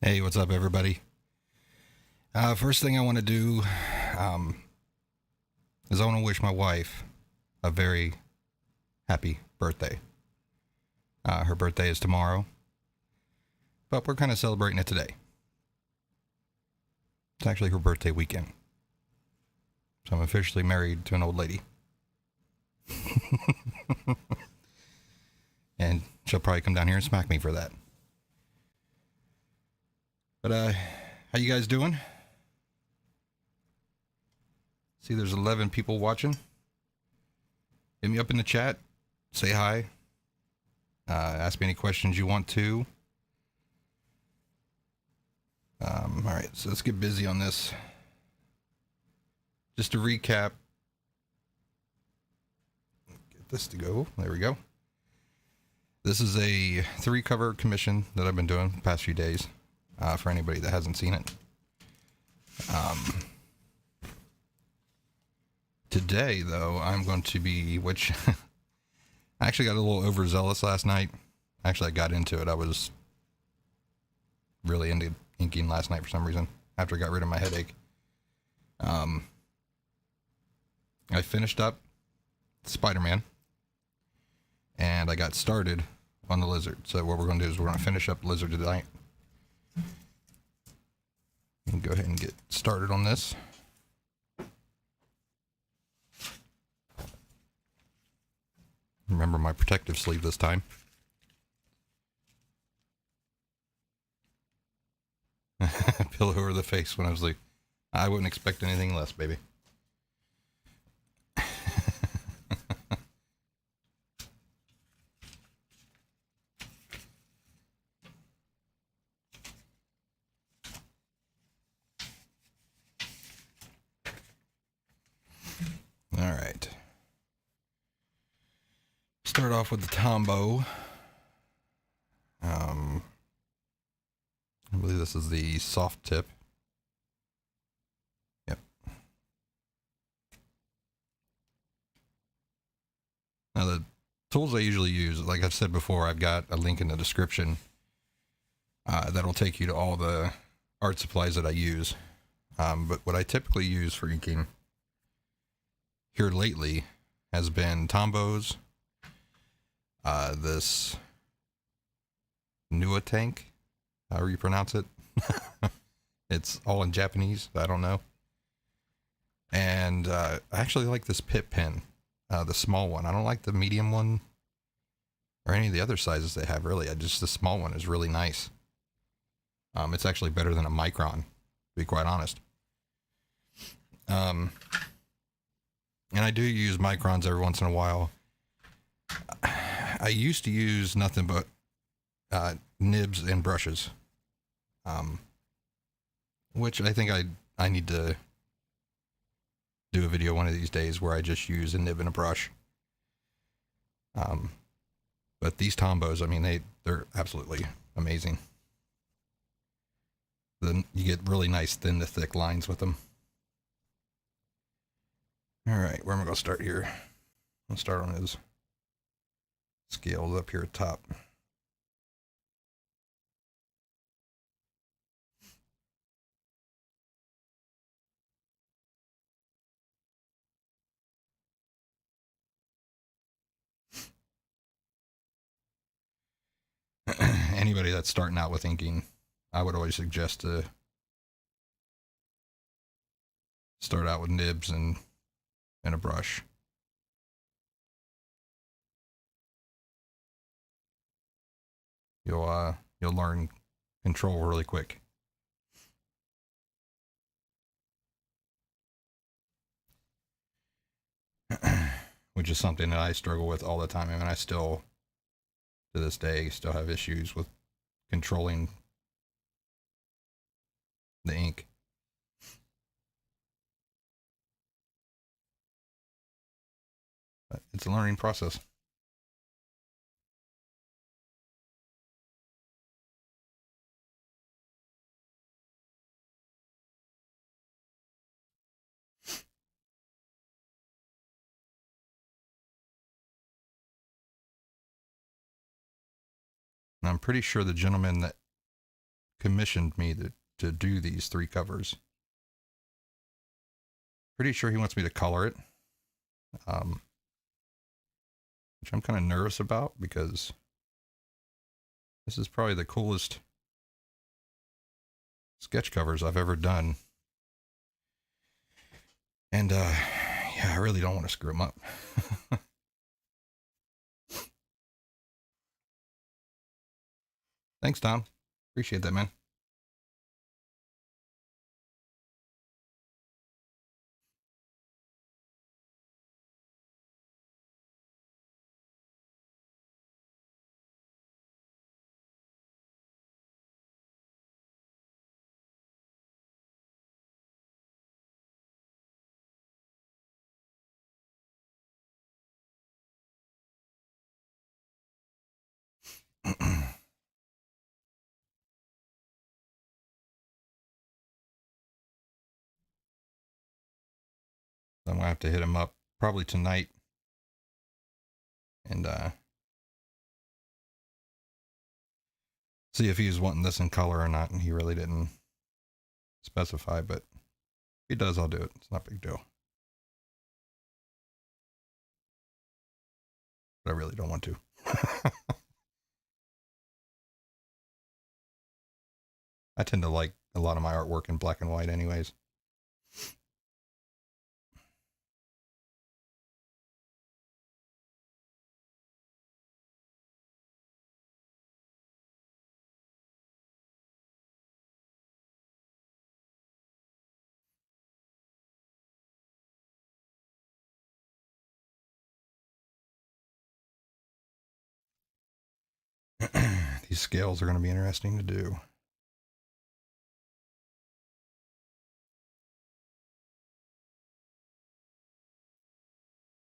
Hey, what's up, everybody? First thing I want to do is I want to wish my wife a very happy birthday. Her birthday is tomorrow, but we're kind of celebrating it today. It's actually her birthday weekend. So I'm officially married to an old lady. And she'll probably come down here and smack me for that. But, how you guys doing? See, there's 11 people watching. Hit me up in the chat. Say hi. Ask me any questions you want to. Alright, so let's get busy on this. Just to recap. Get this to go. There we go. This is a 3-cover commission that I've been doing the past few days. For anybody that hasn't seen it. Today, though, I'm going to be, which I actually got a little overzealous last night. Actually, I got into it. I was really into inking last night for some reason, after I got rid of my headache. I finished up Spider-Man, and I got started on the Lizard. So what we're going to do is we're going to finish up Lizard tonight. And go ahead and get started on this. Remember my protective sleeve this time. Pillow over the face when I was like, I wouldn't expect anything less, baby. All right. Start off with the Tombow. I believe this is the soft tip. Yep. Now the tools I usually use, like I've said before, I've got a link in the description that'll take you to all the art supplies that I use. But what I typically use for inking here lately has been Tombows, this Nua tank, however you pronounce it. It's all in Japanese, I don't know. And I actually like this Pip pen, the small one. I don't like the medium one or any of the other sizes they have, really. The small one is really nice. It's actually better than a Micron, to be quite honest. And I do use Microns every once in a while. I used to use nothing but nibs and brushes, um, which I think I need to do a video one of these days where I just use a nib and a brush. But these Tombos, I mean, they're absolutely amazing. Then you get really nice thin to thick lines with them. All right, where am I going to start here? I'll start on his scales up here at top. Anybody that's starting out with inking, I would always suggest to start out with nibs and a brush. You'll learn control really quick. Which is something that I struggle with all the time. I mean, I still, to this day, still have issues with controlling the ink. But it's a learning process. And I'm pretty sure the gentleman that commissioned me to do these 3 covers, pretty sure he wants me to color it, which I'm kind of nervous about because this is probably the coolest sketch covers I've ever done. And yeah, I really don't want to screw them up. Thanks, Tom. Appreciate that, man. I'm gonna have to hit him up probably tonight and see if he was wanting this in color or not. And he really didn't specify, but if he does, I'll do it. It's not a big deal. But I really don't want to. I tend to like a lot of my artwork in black and white anyways. These scales are going to be interesting to do.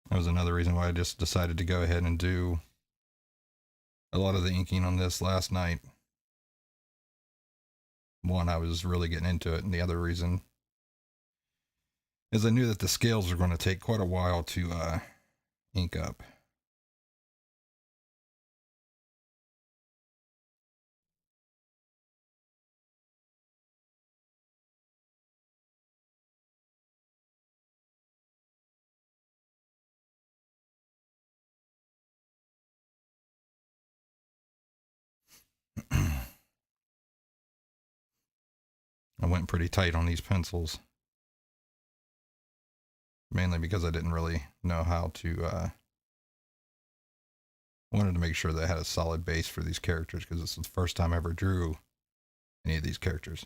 That was another reason why I just decided to go ahead and do a lot of the inking on this last night. One, I was really getting into it, and the other reason is I knew that the scales were going to take quite a while to ink up. I went pretty tight on these pencils, mainly because I didn't really know how to wanted to make sure that I had a solid base for these characters because this is the first time I ever drew any of these characters.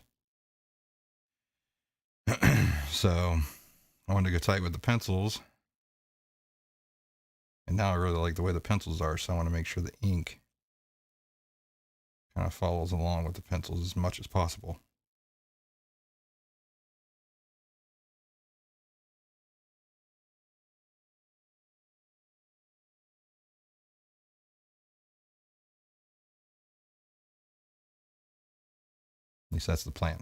So I wanted to go tight with the pencils And now I really like the way the pencils are, so I want to make sure the ink kind of follows along with the pencils as much as possible. At least that's the plan.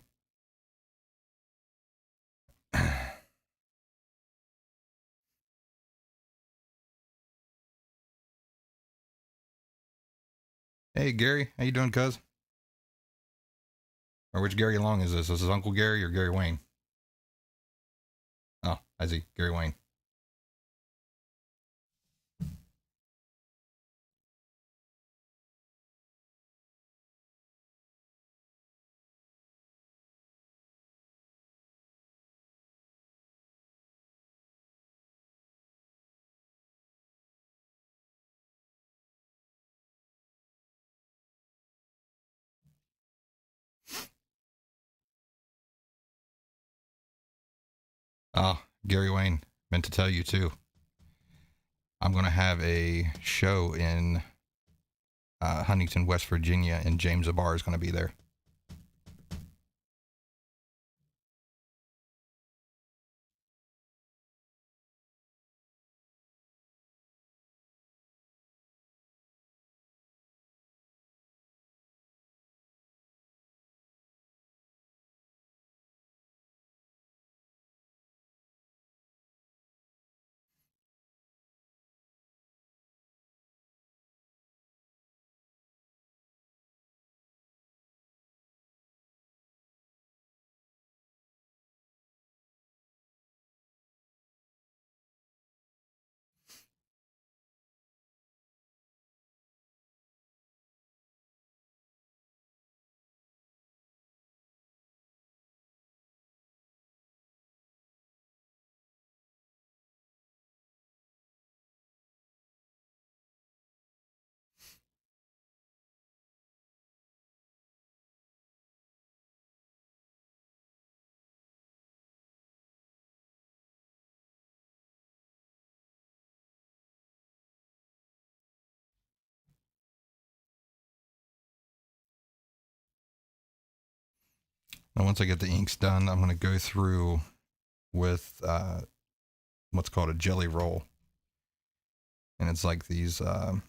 Hey Gary, how you doing, cuz? Or which Gary Long is this? Is this Uncle Gary or Gary Wayne? Oh, I see, Gary Wayne. Oh, Gary Wayne, meant to tell you too. I'm going to have a show in Huntington, West Virginia, and James Abar is going to be there. Now, once I get the inks done, I'm going to go through with what's called a jelly roll. And it's like these, what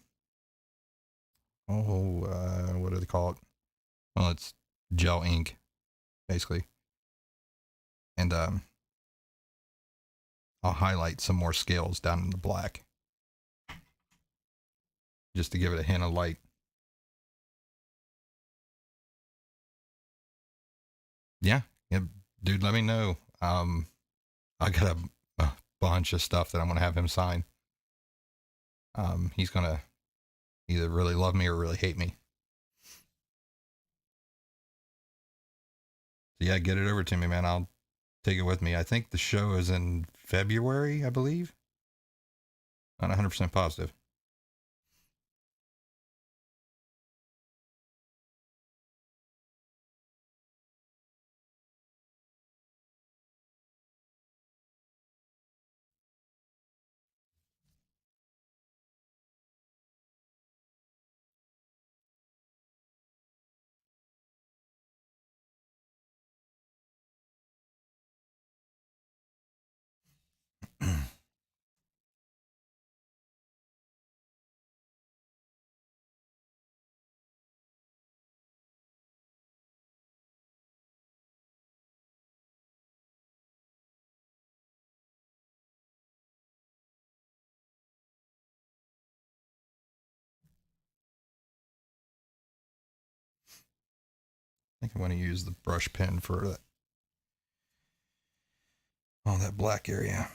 do they call it? Well, it's gel ink, basically. And I'll highlight some more scales down in the black just to give it a hint of light. Yeah, yeah, dude, let me know. I got a bunch of stuff that I'm going to have him sign. He's going to either really love me or really hate me. So yeah, get it over to me, man. I'll take it with me. I think the show is in February, I believe. Not 100% positive. I think I want to use the brush pen for that. Oh, that black area.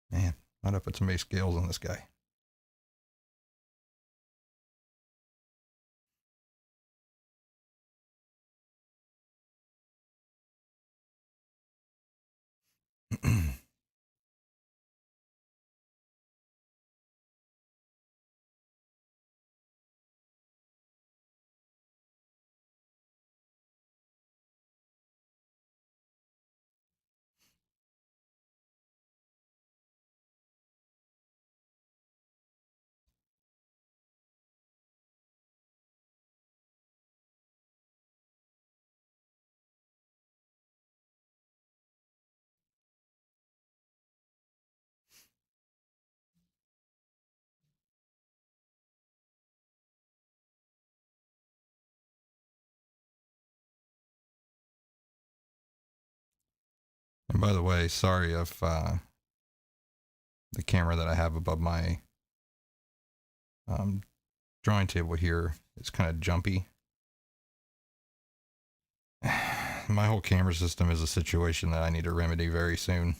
Man, why'd I put so many scales on this guy? And by the way, sorry if the camera that I have above my drawing table here is kind of jumpy. My whole camera system is a situation that I need to remedy very soon.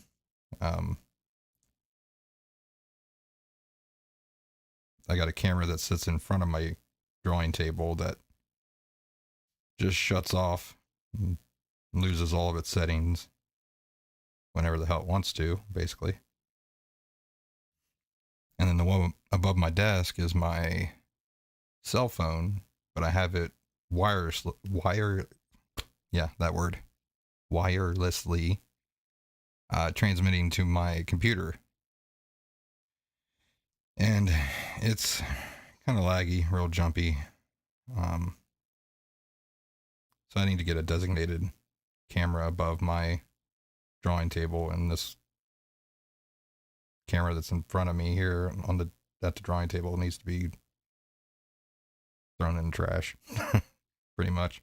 I got a camera that sits in front of my drawing table that just shuts off and loses all of its settings whenever the hell it wants to, basically. And then the one above my desk is my cell phone, but I have it wirelessly transmitting to my computer. And it's kind of laggy, real jumpy. So I need to get a designated camera above my drawing table, and this camera that's in front of me here at the drawing table needs to be thrown in the trash, pretty much.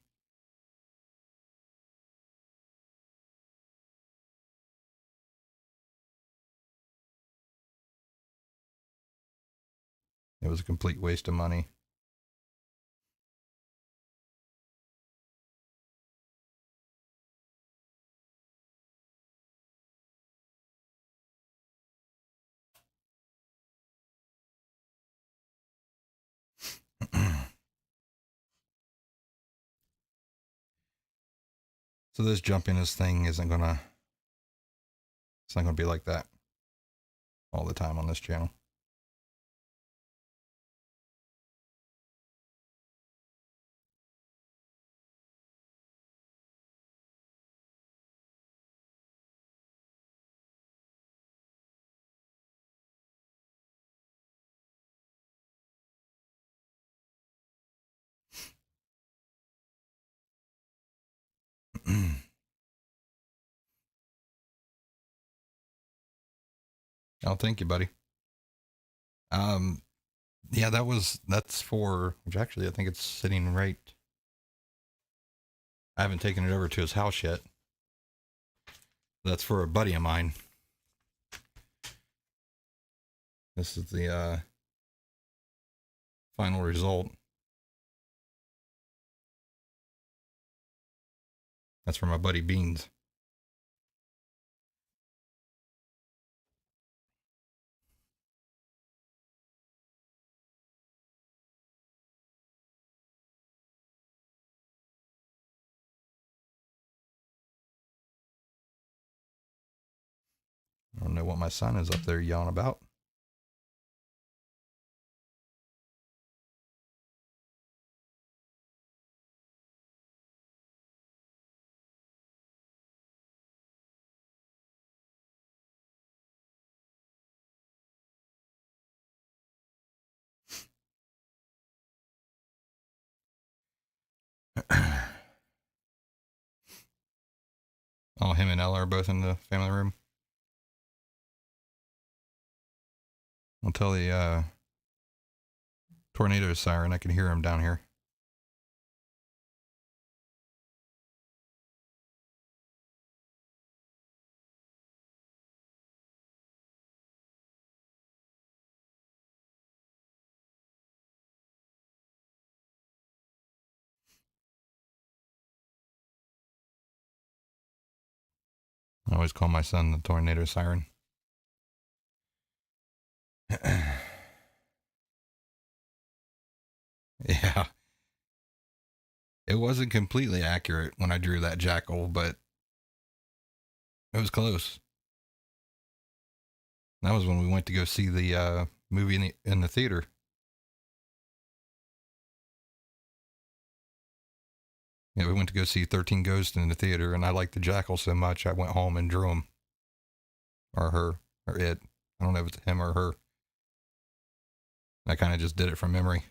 It was a complete waste of money. So this jumpiness thing it's not gonna be like that all the time on this channel. Oh, thank you, buddy. Yeah, that's for, which actually I think it's sitting right. I haven't taken it over to his house yet. That's for a buddy of mine. This is the final result. That's for my buddy Beans. I don't know what my son is up there yelling about. Oh, him and Ella are both in the family room. I'll tell the tornado siren. I can hear him down here. I always call my son the tornado siren. Yeah. It wasn't completely accurate when I drew that jackal, but it was close. That was when we went to go see the movie in the theater. Yeah, we went to go see 13 Ghosts in the theater, and I liked the jackal so much I went home and drew him. Or her. Or it. I don't know if it's him or her. I kind of just did it from memory.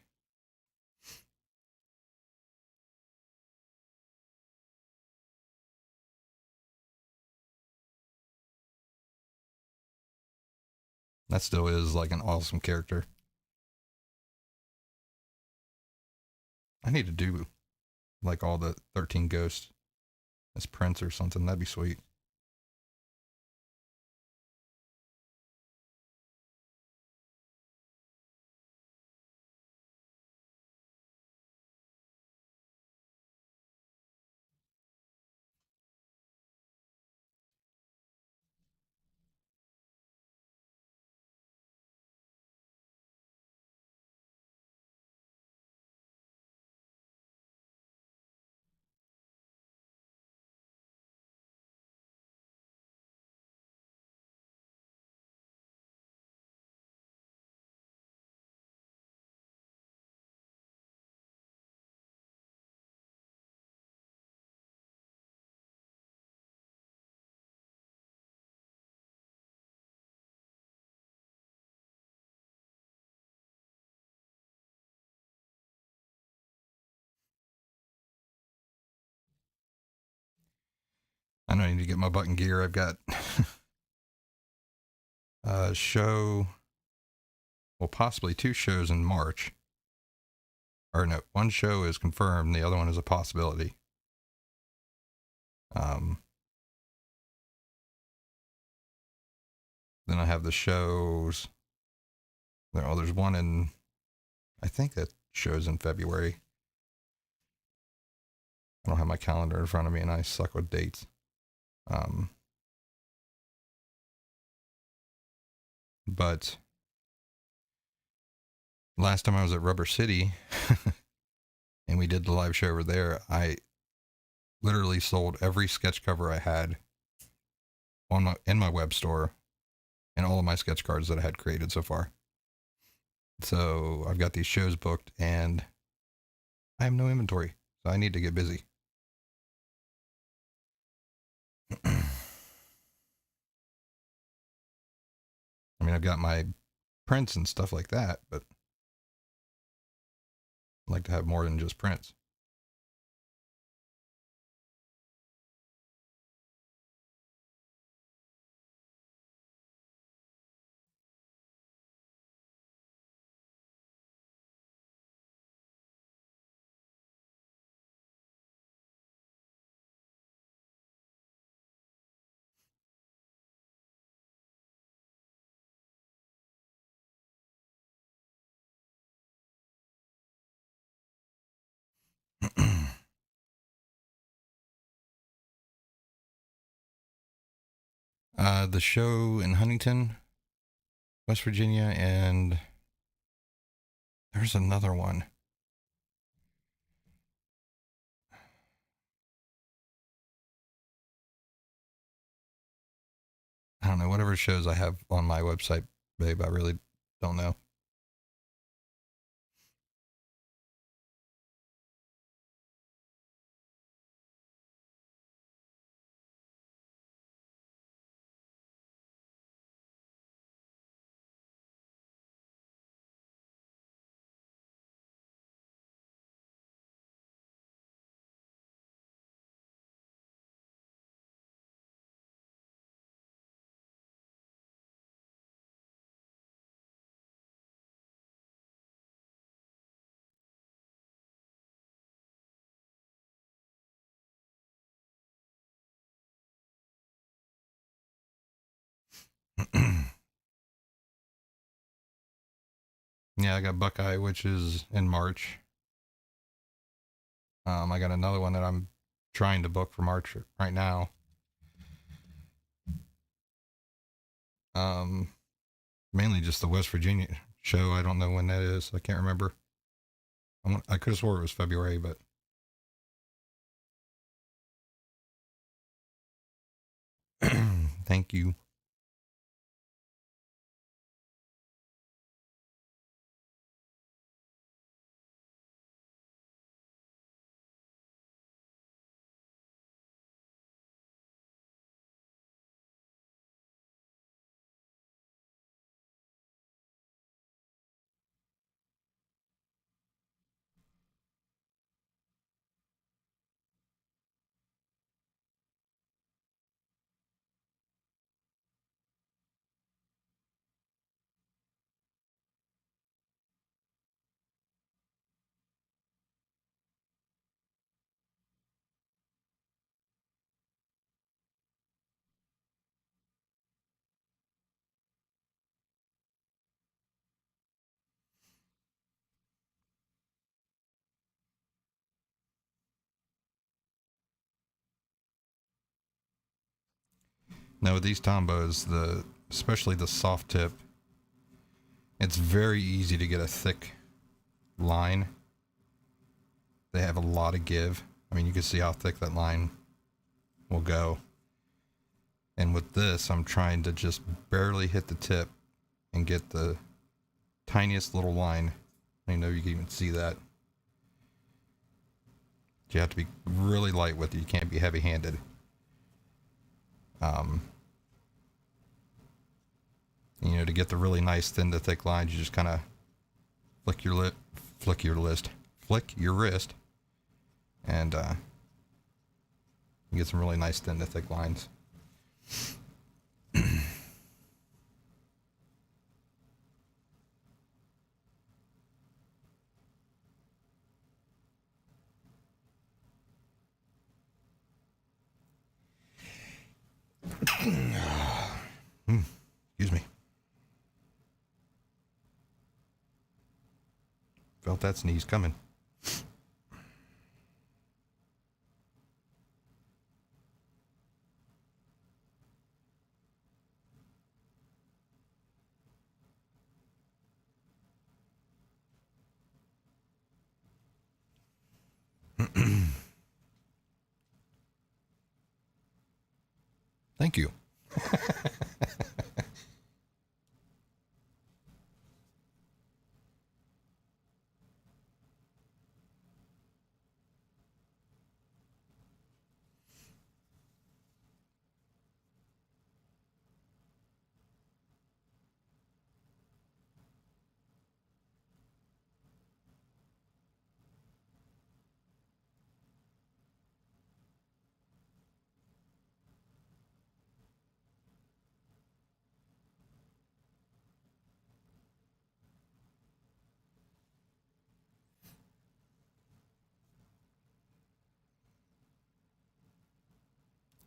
That still is like an awesome character. I need to do like all the 13 Ghosts as Prince or something. That'd be sweet. need to get my button gear. I've got a show, well, possibly 2 shows in March. Or no, 1 show is confirmed, the other one is a possibility. Then I have the shows. Oh, there's one in, I think that show's in February. I don't have my calendar in front of me and I suck with dates. But last time I was at Rubber City and we did the live show over there, I literally sold every sketch cover I had in my web store and all of my sketch cards that I had created so far. So I've got these shows booked and I have no inventory, so I need to get busy. I mean, I've got my prints and stuff like that, but I'd like to have more than just prints. The show in Huntington, West Virginia, and there's another one. I don't know, whatever shows I have on my website, babe, I really don't know. Yeah, I got Buckeye, which is in March. I got another one that I'm trying to book for March right now. Mainly just the West Virginia show. I don't know when that is. I can't remember. I could have swore it was February, but thank you. Now with these Tombos, especially the soft tip, it's very easy to get a thick line. They have a lot of give. I mean, you can see how thick that line will go. And with this, I'm trying to just barely hit the tip and get the tiniest little line. I know you can even see that. You have to be really light with it. You can't be heavy-handed. You know, to get the really nice thin to thick lines, you just kind of flick your wrist, and You get some really nice thin to thick lines. Excuse me. Felt that sneeze coming. Thank you.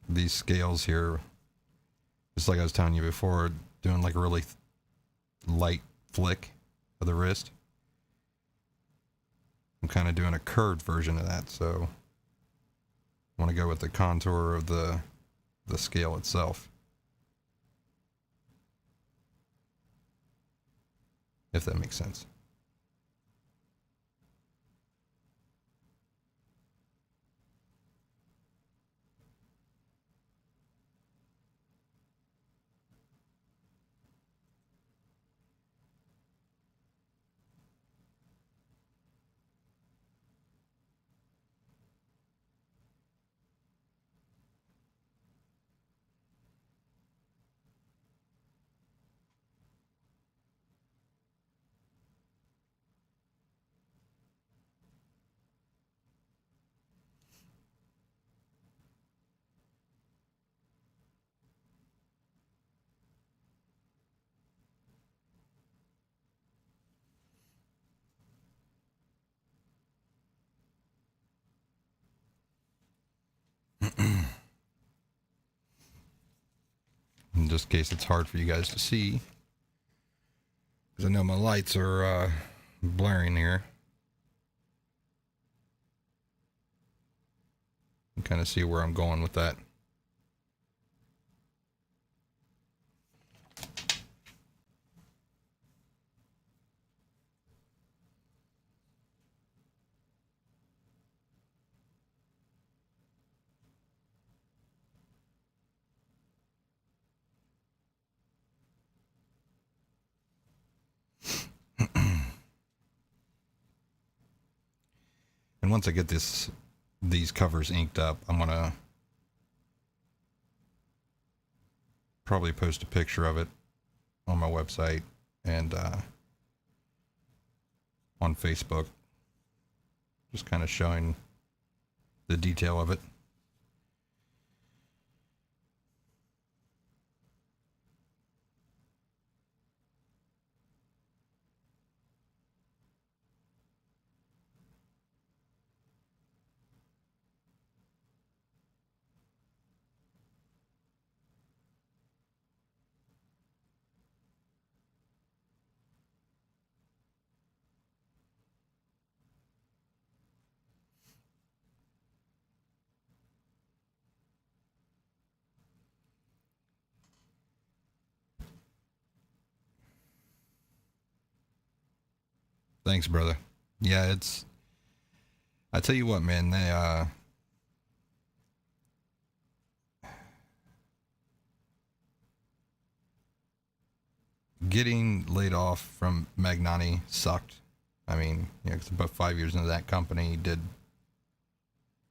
These scales here, just like I was telling you before, doing like a really light flick of the wrist. I'm kind of doing a curved version of that, so I want to go with the contour of the scale itself. If that makes sense. In just case it's hard for you guys to see, because I know my lights are blaring here. You can kind of see where I'm going with that. And once I get these covers inked up, I'm gonna probably post a picture of it on my website and on Facebook, just kind of showing the detail of it. Thanks, brother. Yeah, I tell you what, man, they getting laid off from Magnani sucked. I mean, yeah, 'cause about 5 years into that company,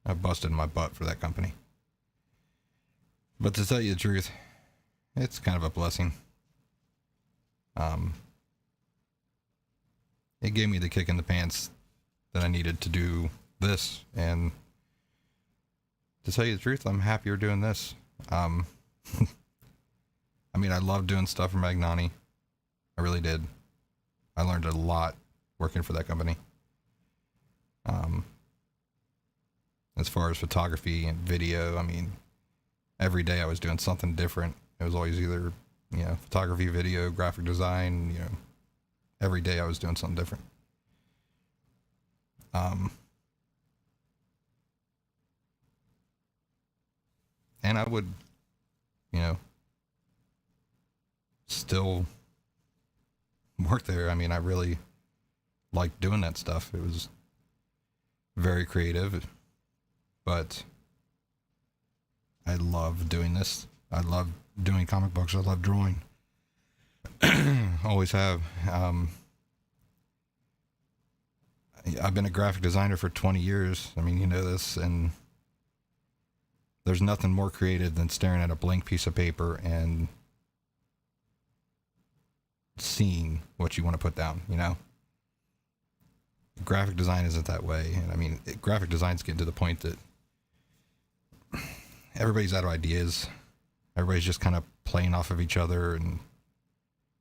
I busted my butt for that company. But to tell you the truth, it's kind of a blessing. It gave me the kick in the pants that I needed to do this and to tell you the truth, I'm happier doing this. Um, I mean, I love doing stuff for Magnani. I really did. I learned a lot working for that company. As far as photography and video, I mean, every day I was doing something different. It was always either, photography, video, graphic design, every day I was doing something different. And I would, still work there. I mean, I really liked doing that stuff. It was very creative, but I love doing this. I love doing comic books. I love drawing. Always have. I've been a graphic designer for 20 years. I mean, you know this, and there's nothing more creative than staring at a blank piece of paper and seeing what you want to put down, Graphic design isn't that way. And I mean, graphic design's getting to the point that everybody's out of ideas. Everybody's just kind of playing off of each other and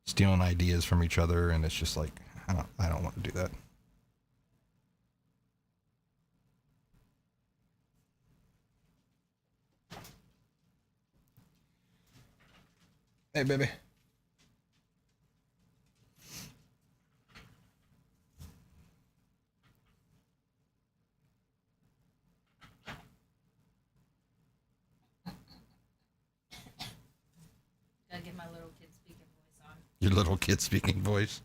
stealing ideas from each other. And it's just like, I don't want to do that. Hey, baby. Gotta get my little kid speaking voice on. Your little kid speaking voice.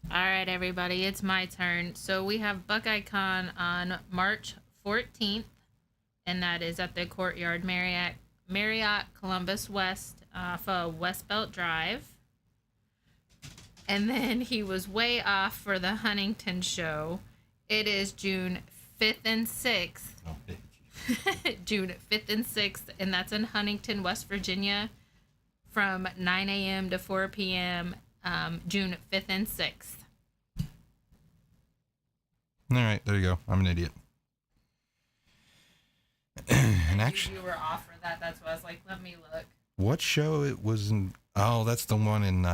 All right, everybody, it's my turn. So we have BuckeyeCon on March 14th, and that is at the Courtyard Marriott Columbus West for West Belt Drive. And then he was way off for the Huntington show. It is June 5th and 6th. Oh, June 5th and 6th, and that's in Huntington, West Virginia, from 9 a.m. to 4 p.m. June 5th and 6th. All right, there you go. I'm an idiot. And actually, you were off for that. That's why I was like, let me look. What show it was in? Oh, that's the one in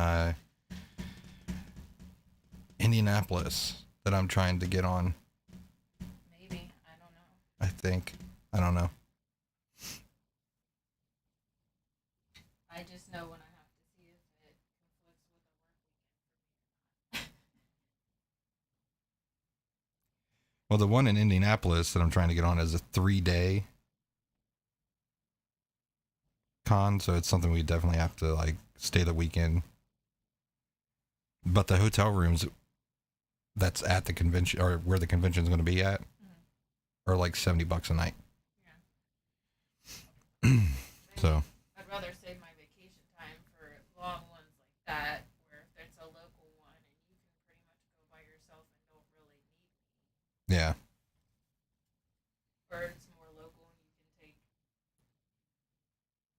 Indianapolis that I'm trying to get on. Maybe. I don't know. I think. I don't know. I just know when I have to see if it conflicts with a work weekend. Well, the one in Indianapolis that I'm trying to get on is a 3-day con, so it's something we definitely have to like stay the weekend. But the hotel rooms that's at the convention or where the convention is going to be at are like $70 a night. Yeah. So. I'd rather save my vacation time for long ones like that, where if it's a local one and you can pretty much go by yourself and don't really need me. Yeah. Or it's more local and you can take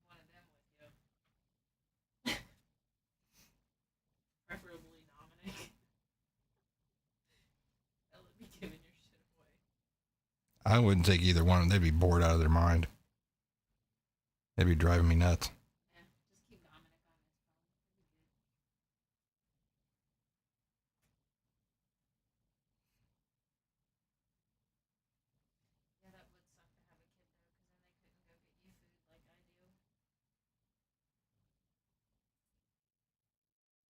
one of them with you. Preferably Dominic. That would be giving your shit away. I wouldn't take either one. They'd be bored out of their mind. They'd be driving me nuts. Yeah, just keep Dominic on his phone. Yeah, that would suck to have a kid though, because then they couldn't go get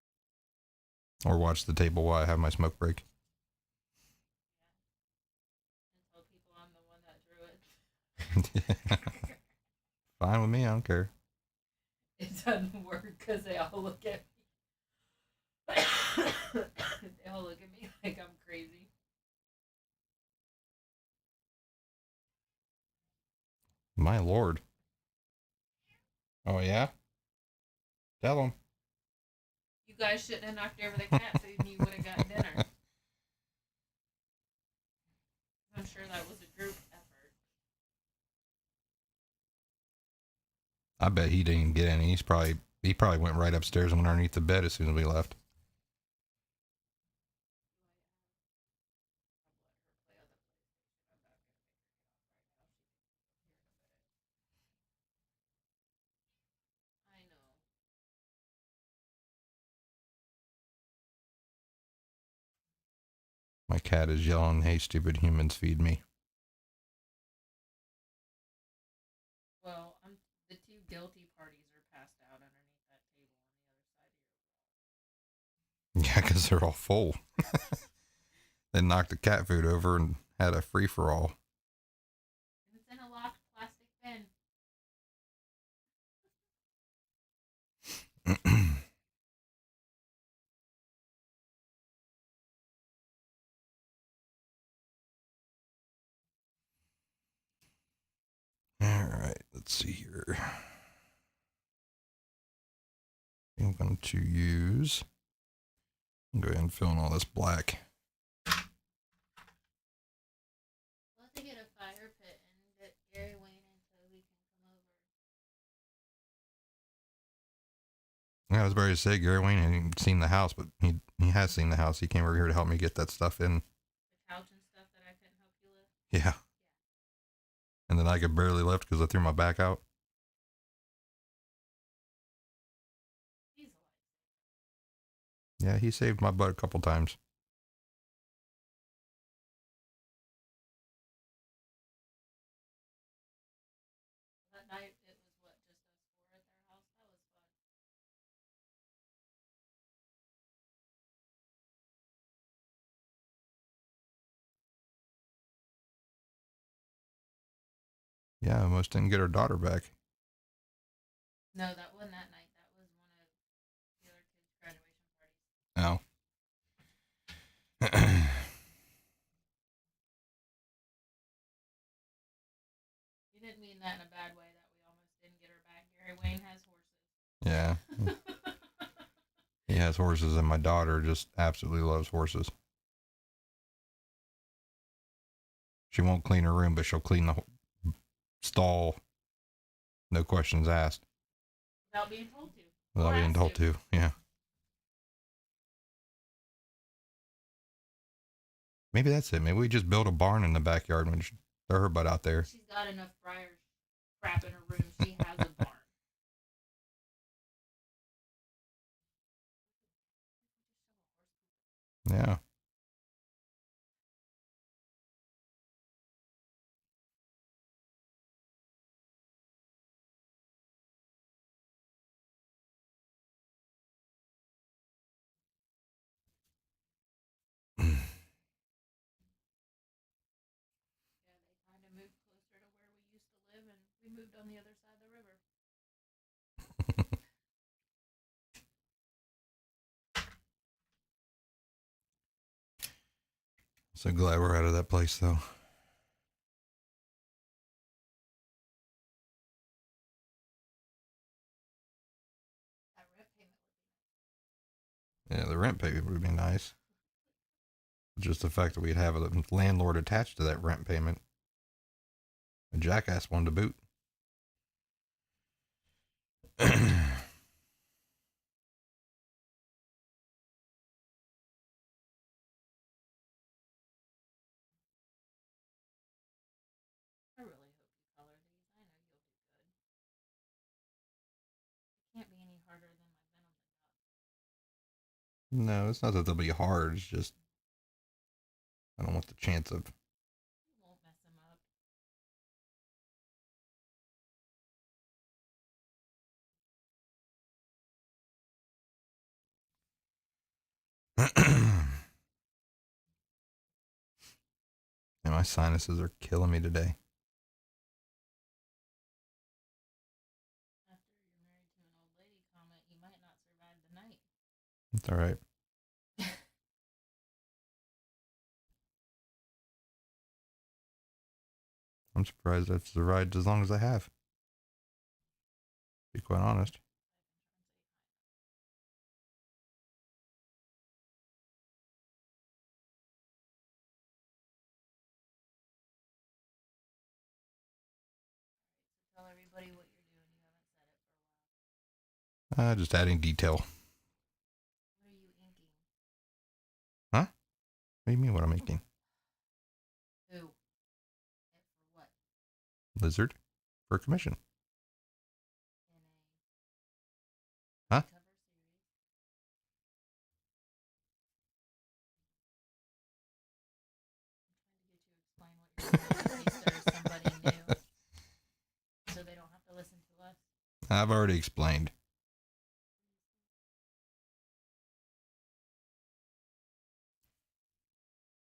you food like I do. Or watch the table while I have my smoke break. And tell people I'm the one that drew it. Fine with me, I don't care. It doesn't work because they all look at me. They all look at me like I'm crazy. My lord. Oh, yeah? Tell them. You guys shouldn't have knocked over the cat food and you would have gotten dinner. I'm sure that was a group effort. I bet he didn't get any. He probably went right upstairs and went underneath the bed as soon as we left. My cat is yelling, "Hey, stupid humans, feed me." Well, the two guilty parties are passed out underneath that table on the other side of your Yeah, because they're all full. They knocked the cat food over and had a free for all. and it's in a locked plastic bin. All right, let's see here. I'm going to use. Go ahead and fill in all this black. We'll have to get a fire pit and get Gary Wayne in so we can come over. Yeah, I was about to say Gary Wayne hadn't seen the house, but he has seen the house. He came over here to help me get that stuff in. The couch and stuff that I couldn't help you with. Yeah. And then I could barely lift because I threw my back out. He's a lifesaver. Yeah, he saved my butt a couple times. That night it was what, just us four at their house? That was fun. Yeah, almost didn't get her daughter back. No, that wasn't that night. That was one of the other kids' graduation parties. Oh. You didn't mean that in a bad way that we almost didn't get her back. Gary Wayne has horses. Yeah. He has horses, and my daughter just absolutely loves horses. She won't clean her room, but she'll clean the stall. No questions asked. Without being told to. Without being told to. Yeah. Maybe that's it. Maybe we just build a barn in the backyard and just throw her butt out there. She's got enough Briar crap in her room. She has a barn. Yeah. Yeah, they kind of moved closer to where we used to live, and we moved on the other side of the river. So glad we're out of that place, though. That rent payment would be nice. Yeah, the rent payment would be nice. Just the fact that we'd have a landlord attached to that rent payment. A jackass one to boot. I really hope you color these. I know you'll do good. It can't be any harder than my Venom the Duck. No, it's not that they'll be hard. It's just I don't want the chance of. You won't mess him up. And my sinuses are killing me today. After you're married to an old lady comment, you might not survive the night. It's all right. I'm surprised I've survived as long as I have. To be quite honest. Tell everybody what you're doing. You haven't said it for a while. Just adding detail. What are you inking? Huh? What do you mean what I'm making? Who? And for what? Lizard for commission. In a Huh? cover series. I've already explained.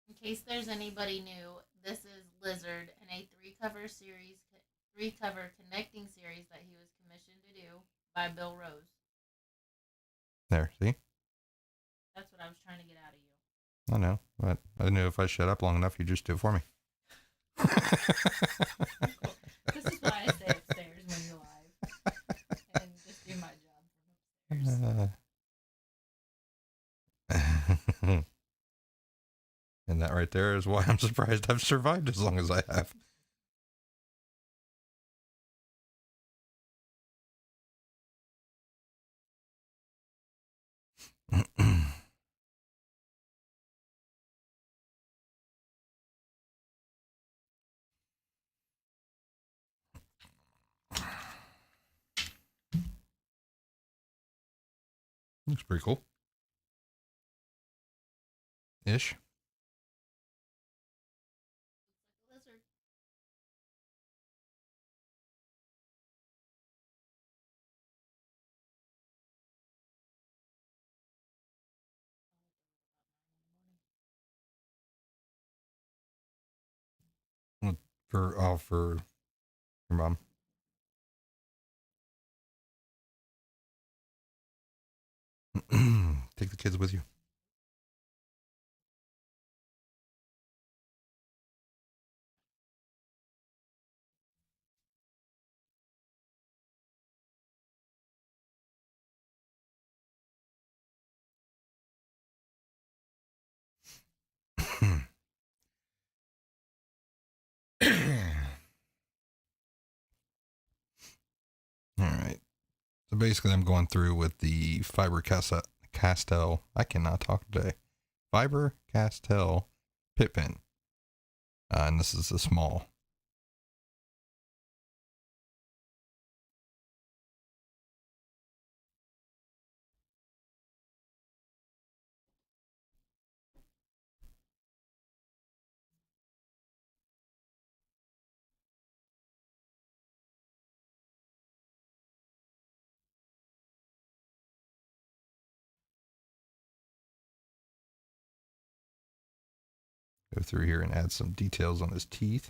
In case there's anybody new, this is Lizard in a three cover connecting series that he was commissioned to do by Bill Rose. There, see? That's what I was trying to get out of you. I know, but I knew if I shut up long enough, you'd just do it for me. This is why I stay upstairs when you're live and just do my job from upstairs. And that right there is why I'm surprised I've survived as long as I have. Looks pretty cool. Ish. Looks like a lizard. For your mom. Take the kids with you. All right. So basically, I'm going through with the Castell. I cannot talk today. Faber Castell pit pen. And this is a small. Go through here and add some details on his teeth.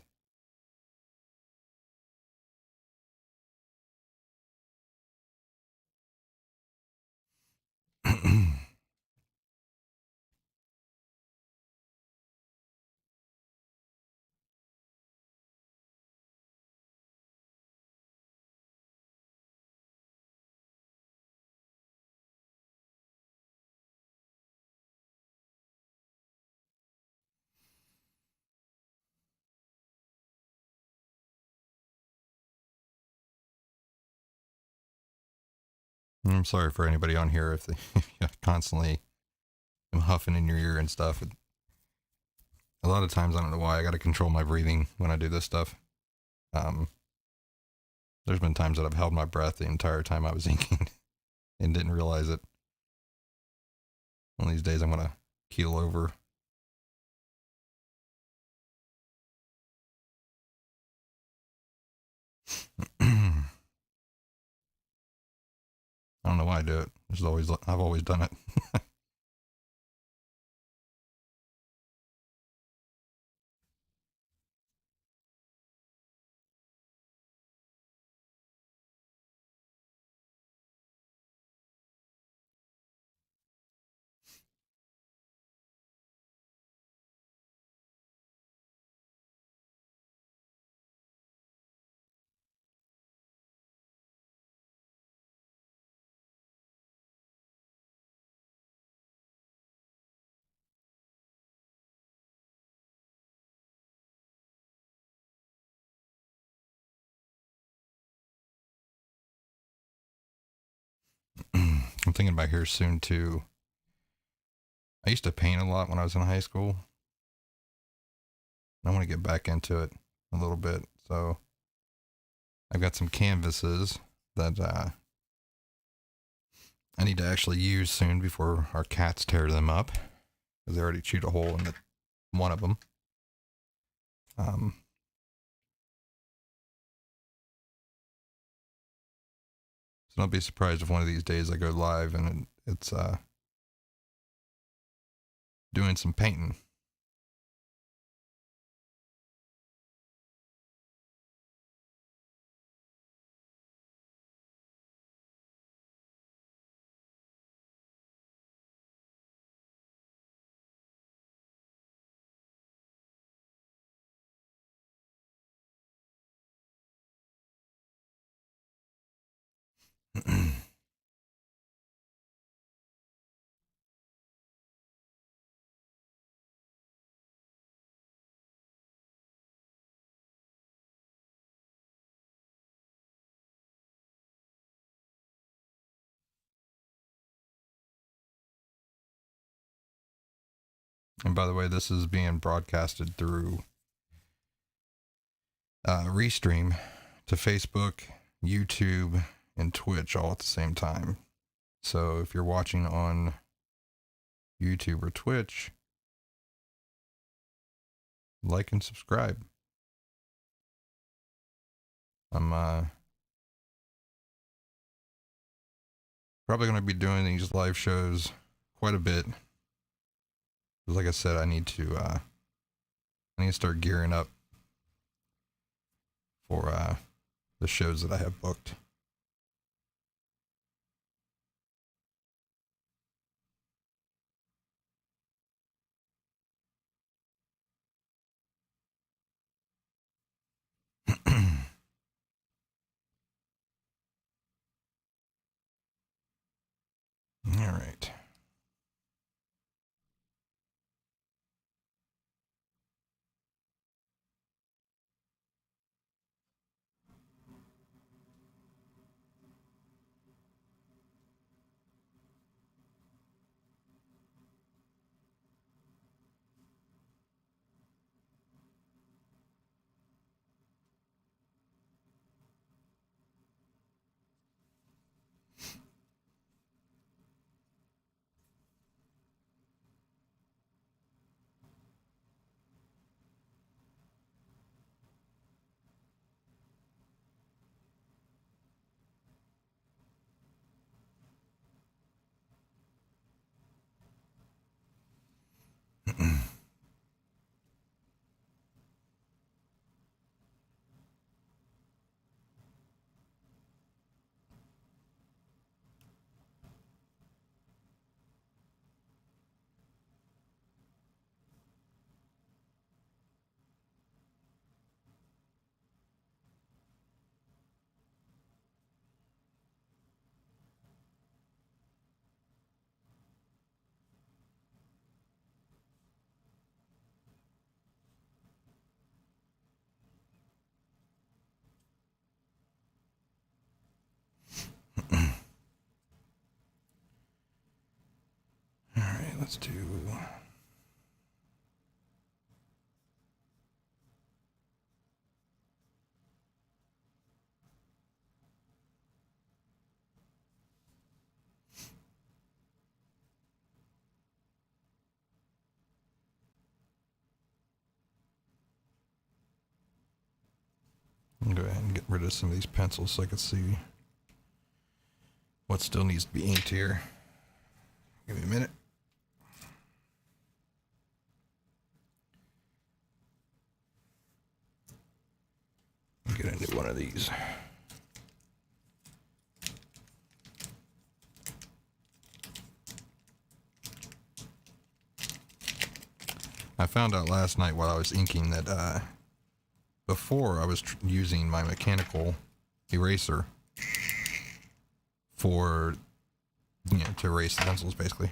I'm sorry for anybody on here if you constantly am huffing in your ear and stuff. A lot of times, I don't know why, I got to control my breathing when I do this stuff. There's been times that I've held my breath the entire time I was inking and didn't realize it. One of these days, I'm going to keel over. I don't know why I do it. I've always done it. I'm thinking about here soon too. I used to paint a lot when I was in high school. I want to get back into it a little bit. So I've got some canvases that I need to actually use soon before our cats tear them up, because they already chewed a hole in one of them. So don't be surprised if one of these days I go live and it's doing some painting. And by the way, this is being broadcasted through Restream to Facebook, YouTube, and Twitch all at the same time. So if you're watching on YouTube or Twitch, like and subscribe. I'm probably going to be doing these live shows quite a bit. Because like I said, I need to start gearing up for the shows that I have booked. All right. All right, let's do. Go ahead and get rid of some of these pencils so I can see what still needs to be inked here. Give me a minute. Get into one of these. I found out last night while I was inking that before I was using my mechanical eraser for, to erase the pencils basically.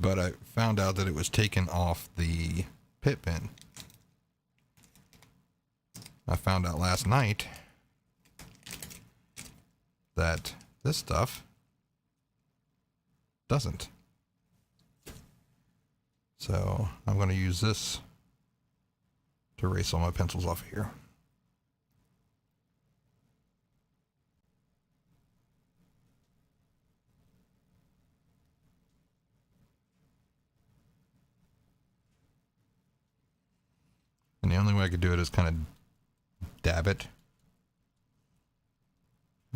But I found out that it was taken off the pit pen. I found out last night that this stuff doesn't. So I'm going to use this to erase all my pencils off of here. And the only way I could do it is kind of dab it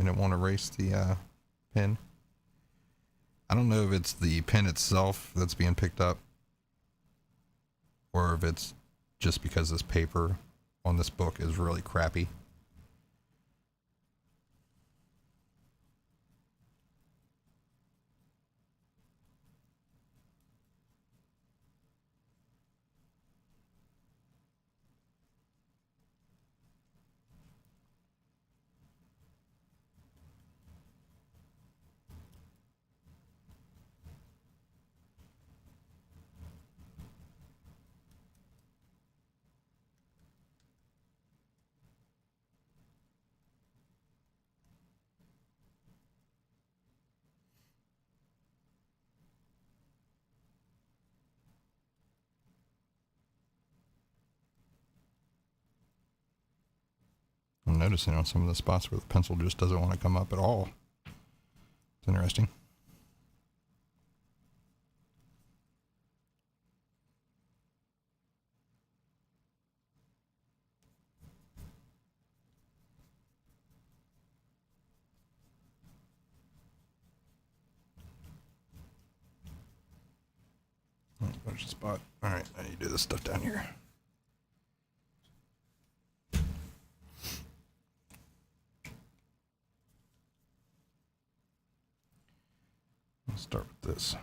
and it won't erase the pen. I don't know if it's the pen itself that's being picked up, or if it's just because this paper on this book is really crappy. I'm noticing on some of the spots where the pencil just doesn't want to come up at all. It's interesting. Oh, there's a spot. All right, I need to do this stuff down here. Let's start with this.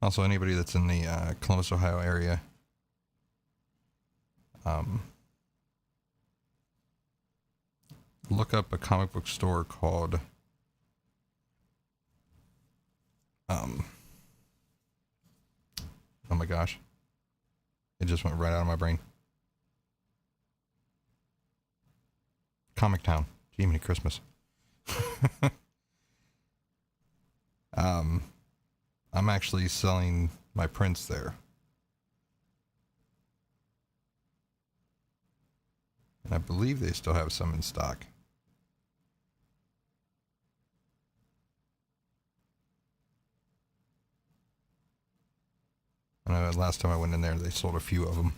Also, anybody that's in the Columbus, Ohio area, look up a comic book store called oh my gosh, it just went right out of my brain. Comic Town. Jiminy Christmas. I'm actually selling my prints there. And I believe they still have some in stock. I know last time I went in there, they sold a few of them.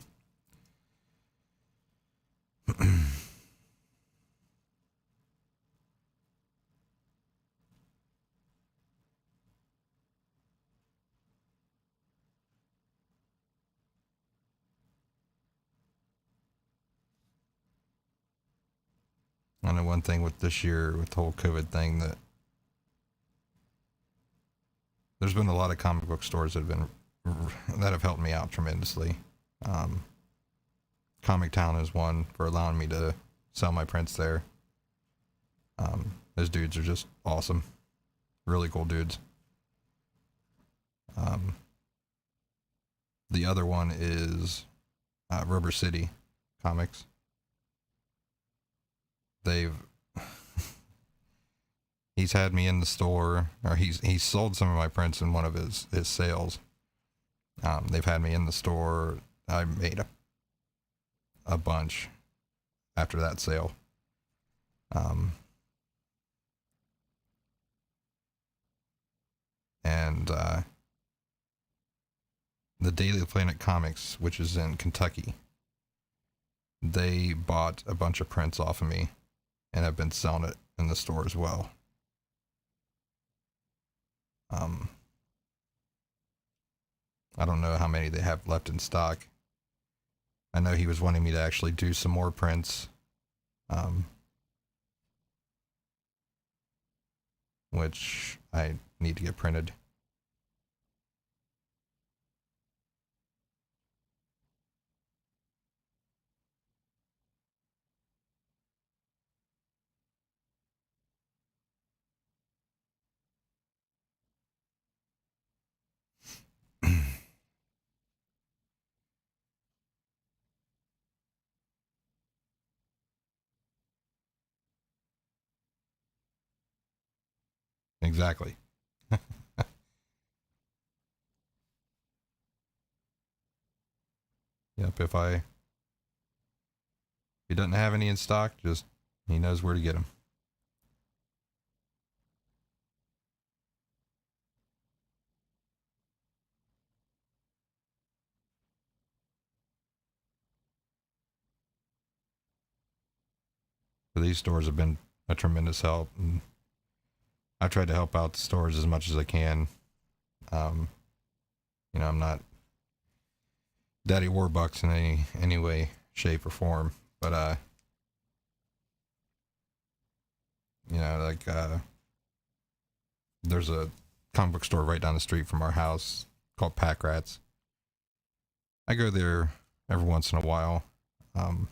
I know one thing with this year, with the whole COVID thing, that there's been a lot of comic book stores that have helped me out tremendously. Comic Town is one for allowing me to sell my prints there. Those dudes are just awesome. Really cool dudes. The other one is Rubber City Comics. He's had me in the store, or he's sold some of my prints in one of his sales. They've had me in the store. I made a bunch after that sale. And the Daily Planet Comics, which is in Kentucky, they bought a bunch of prints off of me and have been selling it in the store as well. I don't know how many they have left in stock. I know he was wanting me to actually do some more prints, which I need to get printed. exactly. Yep. If he doesn't have any in stock, just he knows where to get them. So these stores have been a tremendous help, and I've tried to help out the stores as much as I can. Um, I'm not Daddy Warbucks in any way, shape, or form, but like there's a comic book store right down the street from our house called Pack Rats. I go there every once in a while, um,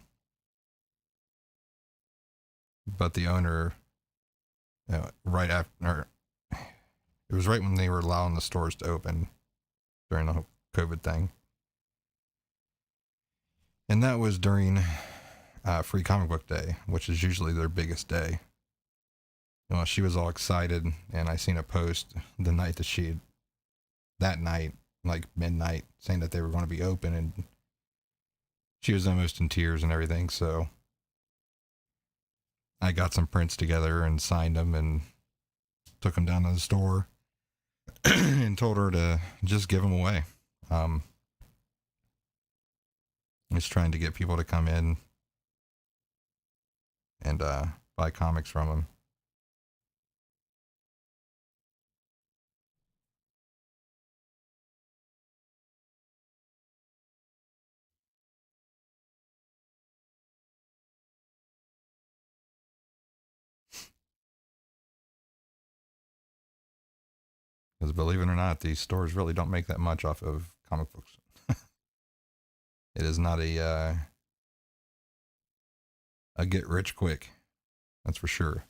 but the owner, right after, it was right when they were allowing the stores to open during the whole COVID thing, and that was during Free Comic Book Day, which is usually their biggest day. Well, she was all excited, and I seen a post the night that night, like midnight, saying that they were going to be open, and she was almost in tears and everything. So I got some prints together and signed them and took them down to the store and told her to just give them away. Just trying to get people to come in and buy comics from them. Because believe it or not, these stores really don't make that much off of comic books. It is not a get rich quick. That's for sure.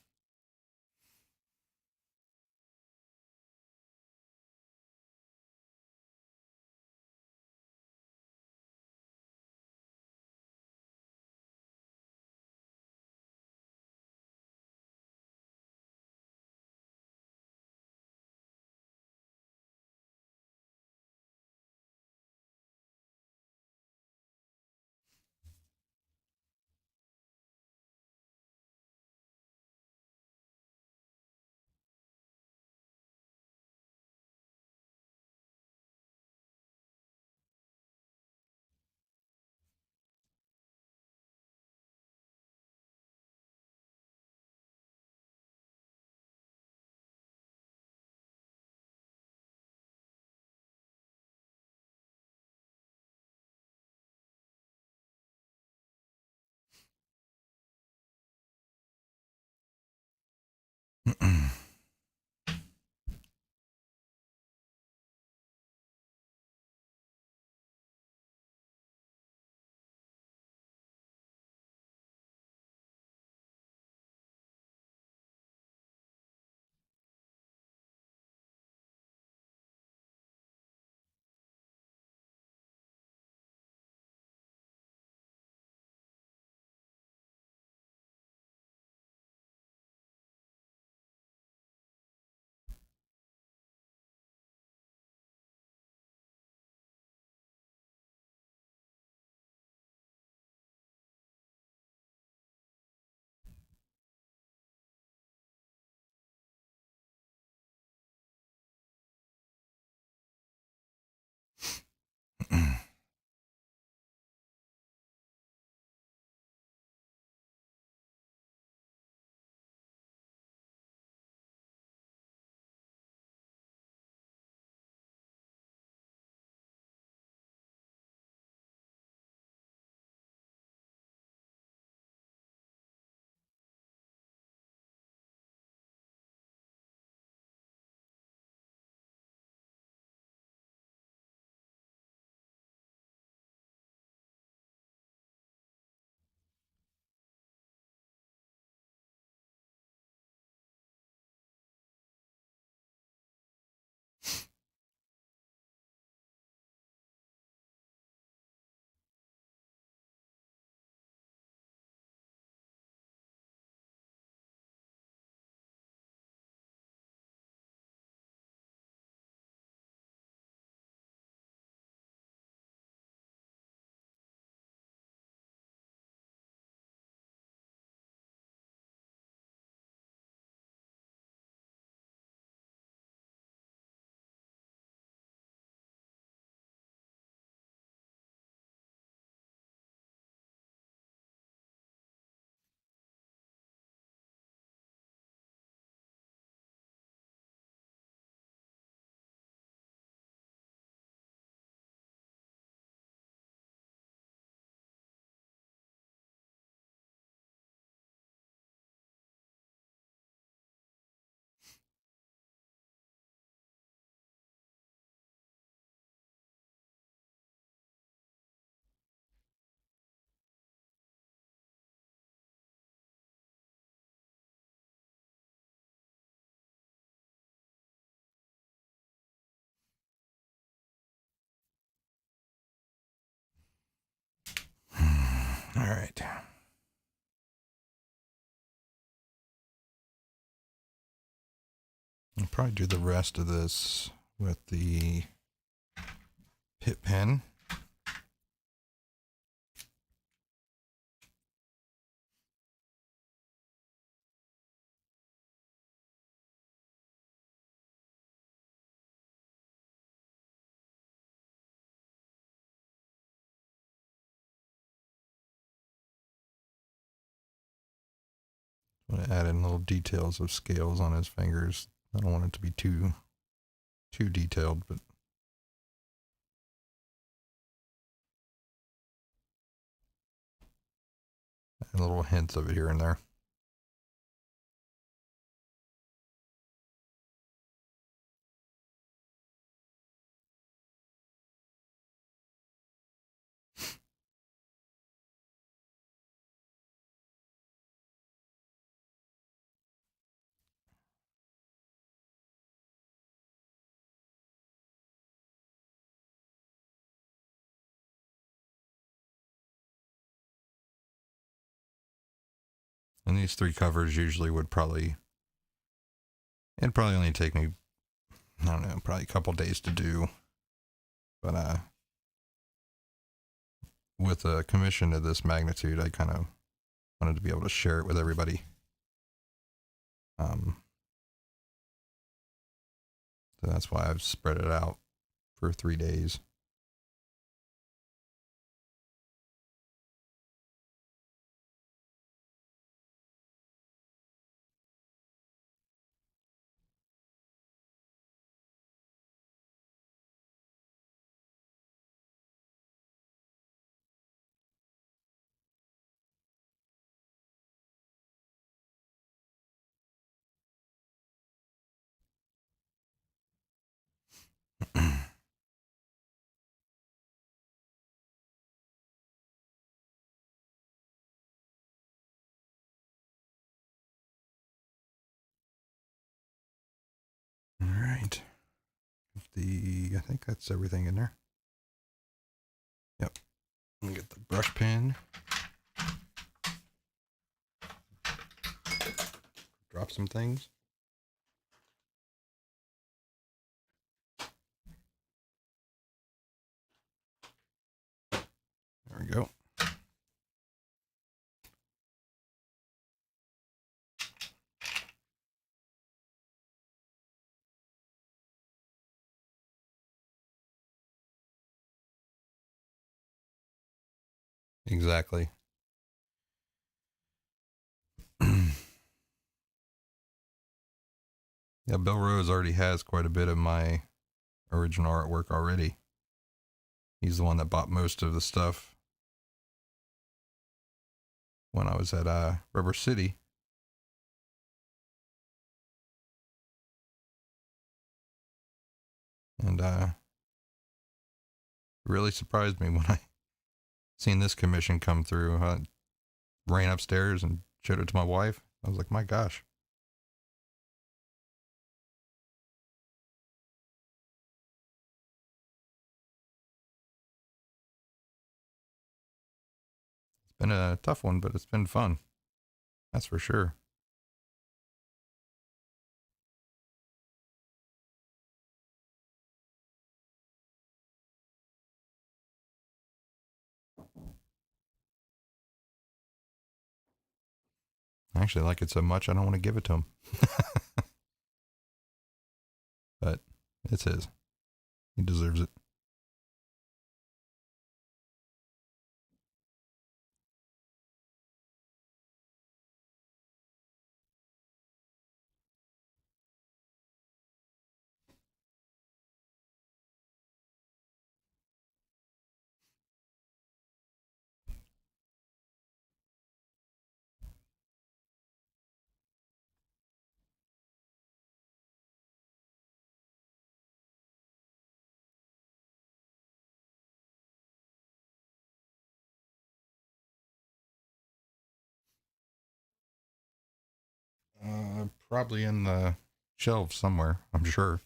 All right. I'll probably do the rest of this with the pit pen. I'm going to add in little details of scales on his fingers. I don't want it to be too detailed, but little hints of it here and there. And these 3 covers usually it'd probably only take me, I don't know, probably a couple days to do. But with a commission of this magnitude, I kind of wanted to be able to share it with everybody. So that's why I've spread it out for 3 days. All right. I think that's everything in there. Yep. Let me get the brush pen. Drop some things. There we go. Exactly. Yeah, Bill Rose already has quite a bit of my original artwork already. He's the one that bought most of the stuff when I was at Rubber City. And it really surprised me when I seen this commission come through. I ran upstairs and showed it to my wife. I was like, my gosh. It's been a tough one, but it's been fun. That's for sure. I actually like it so much I don't want to give it to him. But it's his. He deserves it. Probably in the shelves somewhere, I'm sure.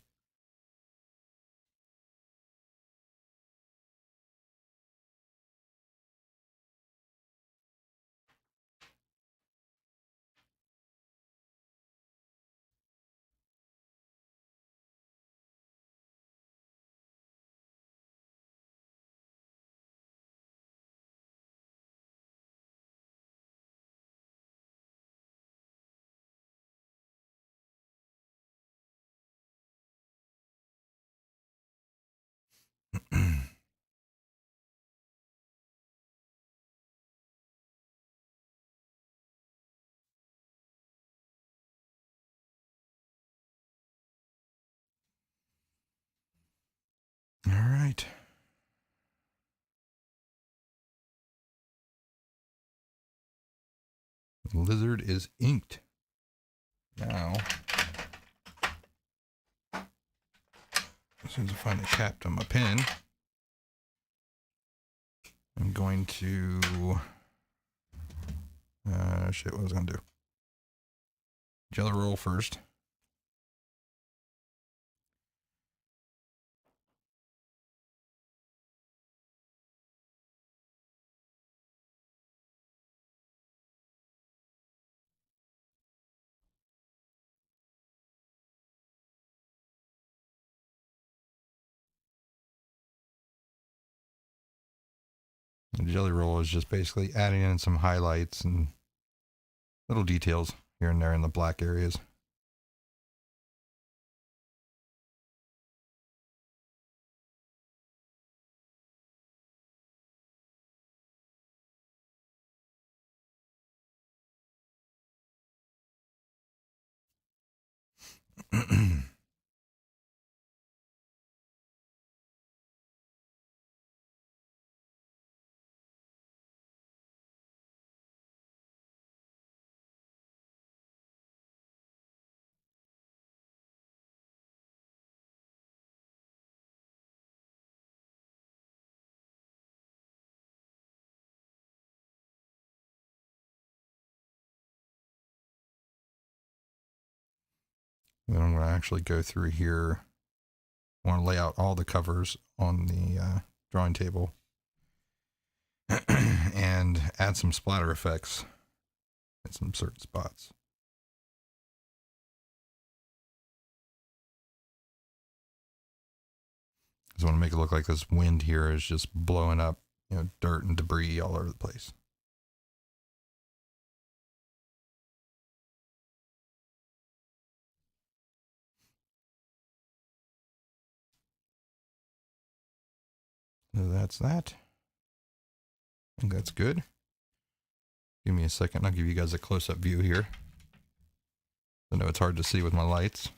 the lizard is inked. Now, as soon as I find the cap on my pen, I'm going to, what was I going to do? Jelly roll first. The jelly roll is just basically adding in some highlights and little details here and there in the black areas. Then I'm going to actually go through here. I want to lay out all the covers on the drawing table and add some splatter effects in some certain spots. I want to make it look like this wind here is just blowing up, dirt and debris all over the place. So that's that. I think that's good. Give me a second. I'll give you guys a close-up view here. I know it's hard to see with my lights.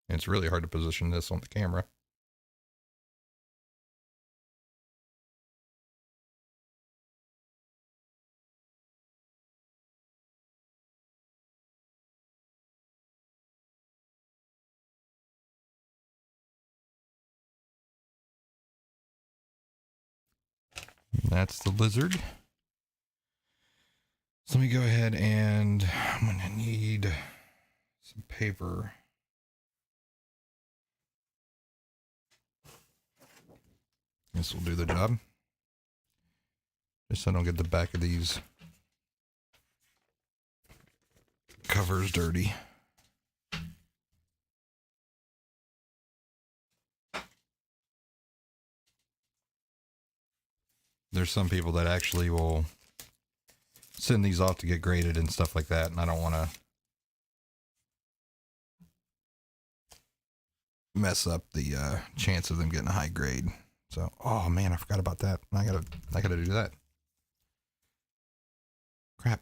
It's really hard to position this on the camera. And that's the lizard. So let me go ahead and I'm going to need some paper. This will do the job. Just so I don't get the back of these covers dirty. There's some people that actually will send these off to get graded and stuff like that, and I don't want to mess up the chance of them getting a high grade. So, oh man, I forgot about that. I gotta do that. Crap.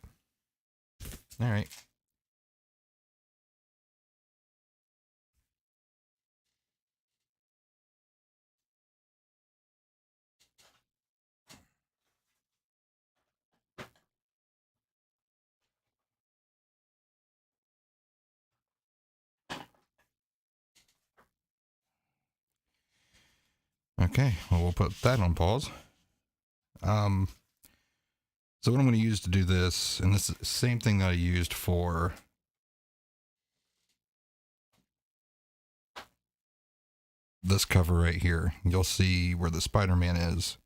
All right. Okay, well, we'll put that on pause. So what I'm going to use to do this, and this is the same thing that I used for this cover right here. You'll see where the Spider-Man is.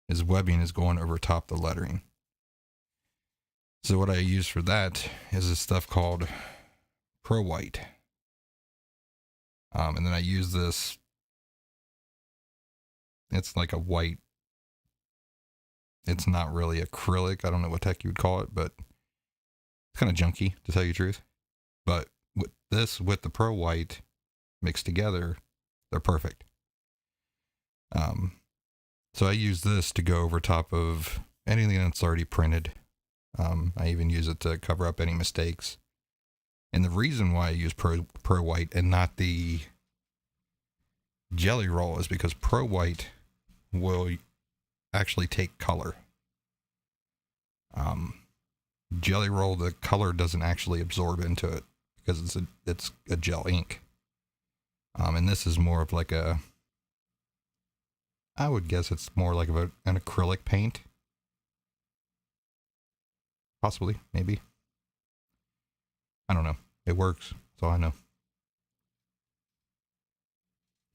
His webbing is going over top the lettering. So what I use for that is this stuff called Pro White. And then I use this. It's like a white. It's not really acrylic. I don't know what the heck you would call it, but it's kind of junky, to tell you the truth. But with this, with the Pro White mixed together, they're perfect. So I use this to go over top of anything that's already printed. I even use it to cover up any mistakes. And the reason why I use Pro White and not the Jelly Roll is because Pro White will actually take color. Jelly Roll, the color doesn't actually absorb into it because it's a gel ink. And this is more of like I would guess it's more like an acrylic paint. Possibly, maybe. I don't know. It works. That's all I know.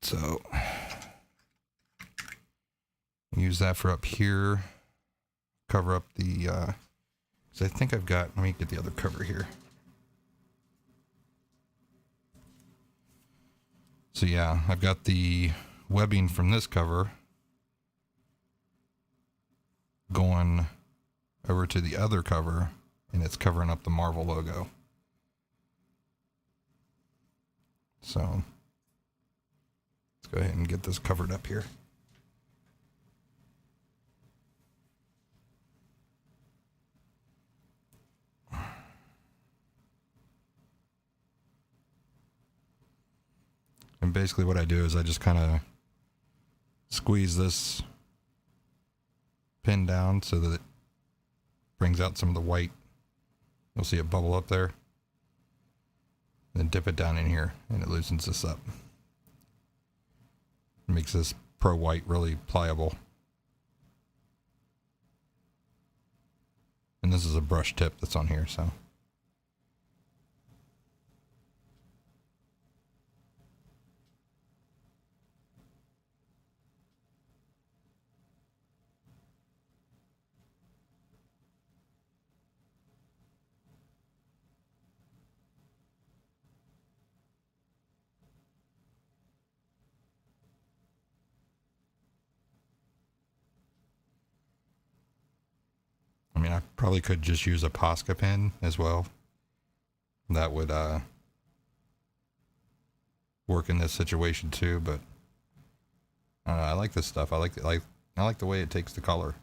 So, use that for up here. Cover up the, because I think I've got, let me get the other cover here. So yeah, I've got the webbing from this cover going over to the other cover, and it's covering up the Marvel logo. So let's go ahead and get this covered up here. And basically what I do is I just kind of squeeze this pin down so that it brings out some of the white. You'll see it bubble up there. Then dip it down in here and it loosens this up. It makes this Pro White really pliable. And this is a brush tip that's on here, so. I mean, I probably could just use a Posca pen as well. That would work in this situation too, but I don't know, I like this stuff. I like the way it takes the color.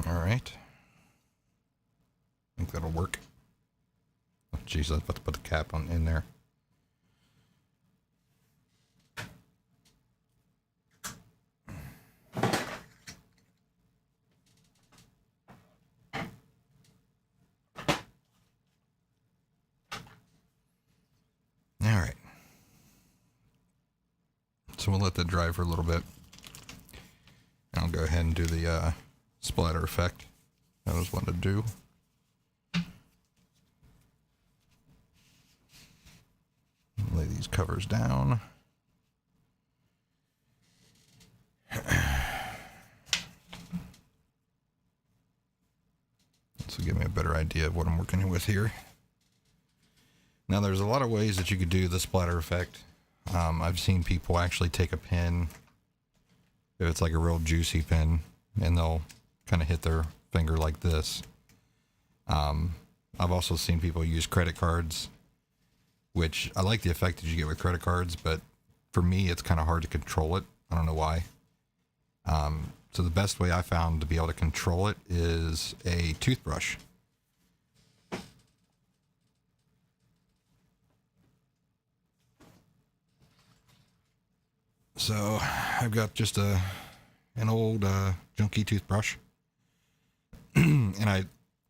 All right. I think that'll work. Oh, geez, I was about to put the cap on in there. All right. So we'll let that dry for a little bit. And I'll go ahead and do the splatter effect I was wanting to do. Lay these covers down. This will give me a better idea of what I'm working with here. Now there's a lot of ways that you could do the splatter effect. I've seen people actually take a pen, if it's like a real juicy pen, and they'll kind of hit their finger like this. I've also seen people use credit cards, which I like the effect that you get with credit cards, but for me, it's kind of hard to control it. I don't know why. So the best way I found to be able to control it is a toothbrush. So I've got just an old junky toothbrush. And I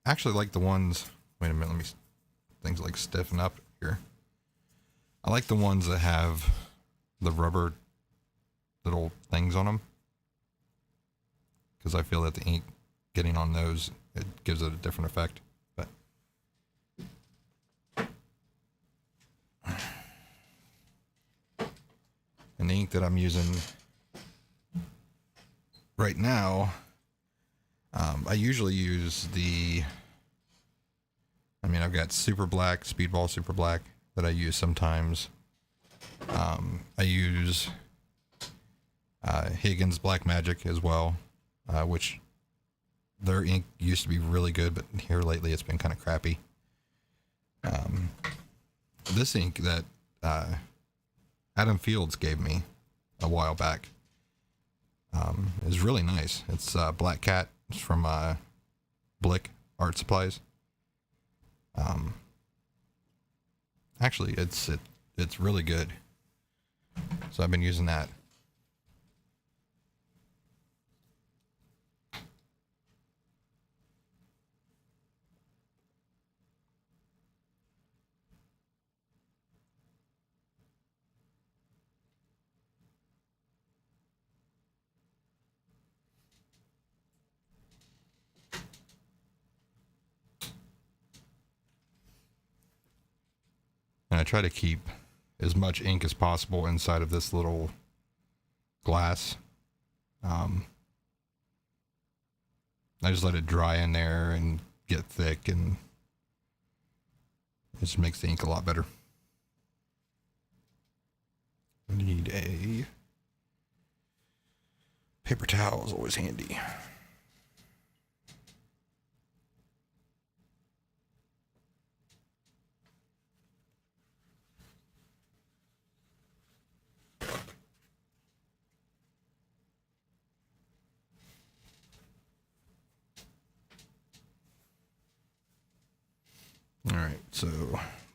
actually like the ones, wait a minute, let me, things like stiffen up here. I like the ones that have the rubber little things on them, because I feel that the ink getting on those, it gives it a different effect. But and the ink that I'm using right now, I usually use the I mean, I've got Super Black, Speedball Super Black that I use sometimes. I use Higgins Black Magic as well, which their ink used to be really good, but here lately it's been kind of crappy. This ink that Adam Fields gave me a while back is really nice. It's Black Cat. It's from Blick Art Supplies. Actually, it's really good. So I've been using that. And I try to keep as much ink as possible inside of this little glass. I just let it dry in there and get thick, and it just makes the ink a lot better. I need a paper towel, is always handy. All right, so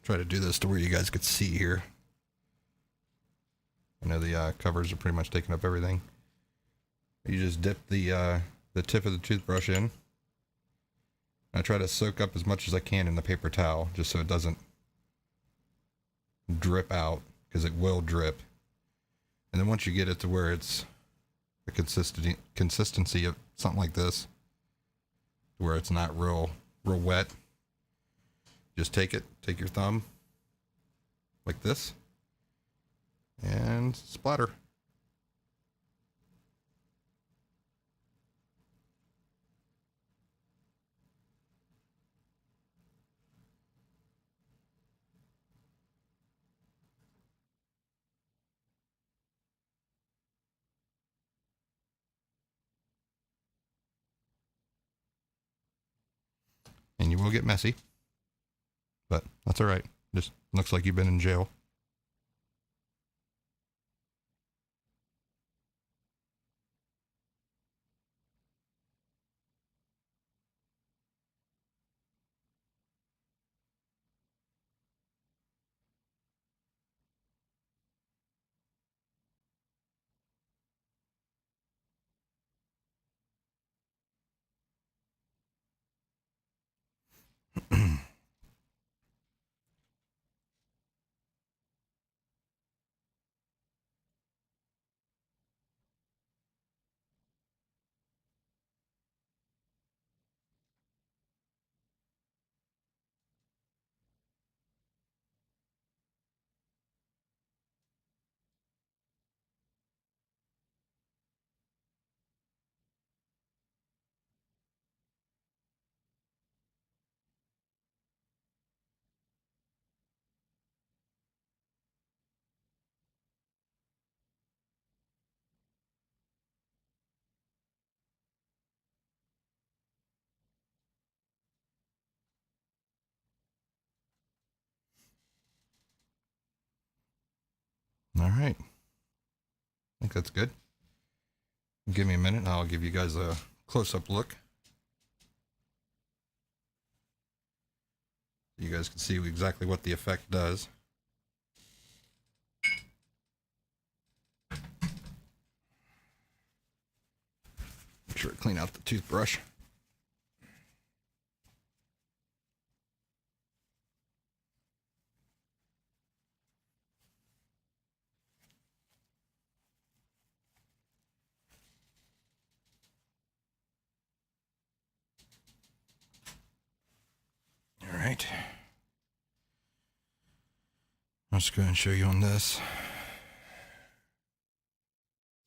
try to do this to where you guys could see here. I know the covers are pretty much taking up everything. You just dip the tip of the toothbrush in. I try to soak up as much as I can in the paper towel, just so it doesn't drip out, because it will drip. And then once you get it to where it's the consistency of something like this, where it's not real wet, just take your thumb like this, and splatter. And you will get messy, but that's all right. Just looks like you've been in jail. All right. I think that's good. Give me a minute and I'll give you guys a close-up look. You guys can see exactly what the effect does. Make sure to clean out the toothbrush. All right. I'll just go ahead and show you on this. So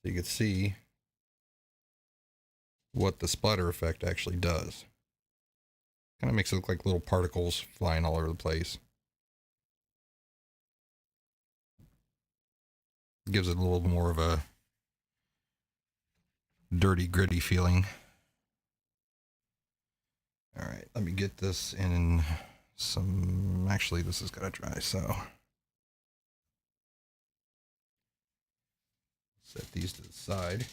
you can see what the splatter effect actually does. Kind of makes it look like little particles flying all over the place. Gives it a little more of a dirty, gritty feeling. All right, let me get this in some... Actually, this has got to dry, so... Set these to the side.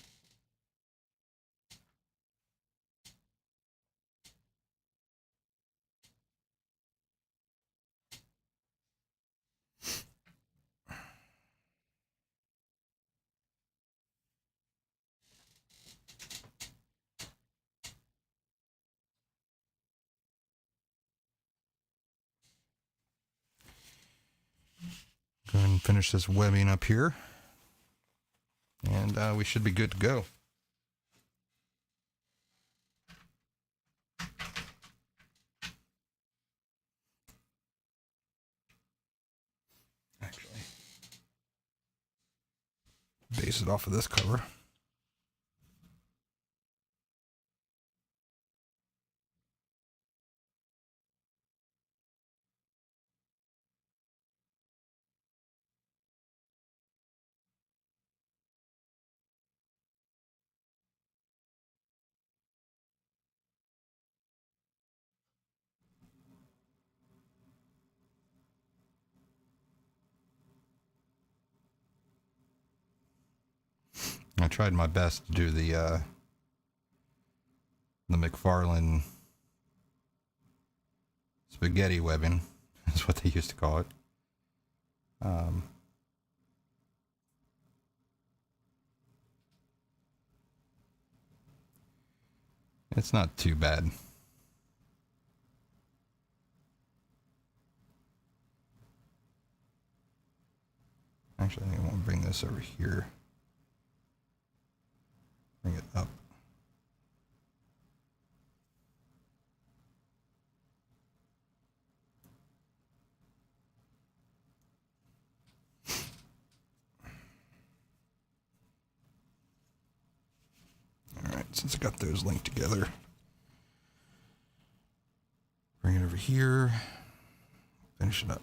Go ahead and finish this webbing up here. And we should be good to go. Actually, base it off of this cover. I tried my best to do the McFarlane spaghetti webbing, is what they used to call it. It's not too bad. Actually, I think I want to bring this over here. Bring it up. All right, since I got those linked together, bring it over here, finish it up.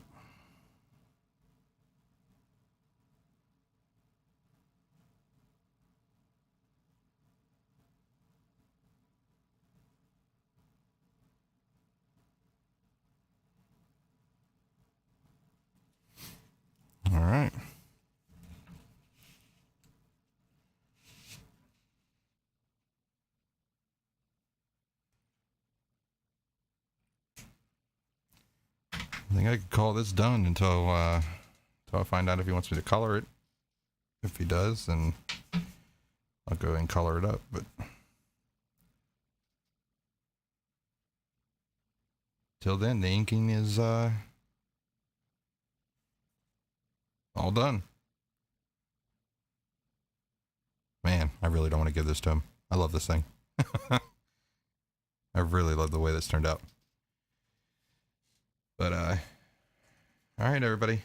All right. I think I could call this done until I find out if he wants me to color it. If he does, then I'll go and color it up. But till then, the inking is all done. Man, I really don't want to give this to him. I love this thing. I really love the way this turned out. But all right, everybody.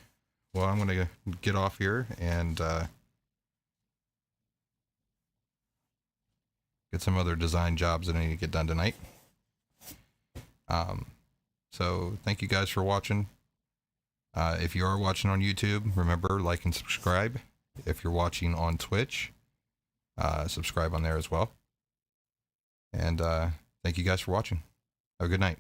Well, I'm gonna get off here and get some other design jobs that I need to get done tonight. So thank you guys for watching. If you are watching on YouTube, remember, like and subscribe. If you're watching on Twitch, subscribe on there as well. And thank you guys for watching. Have a good night.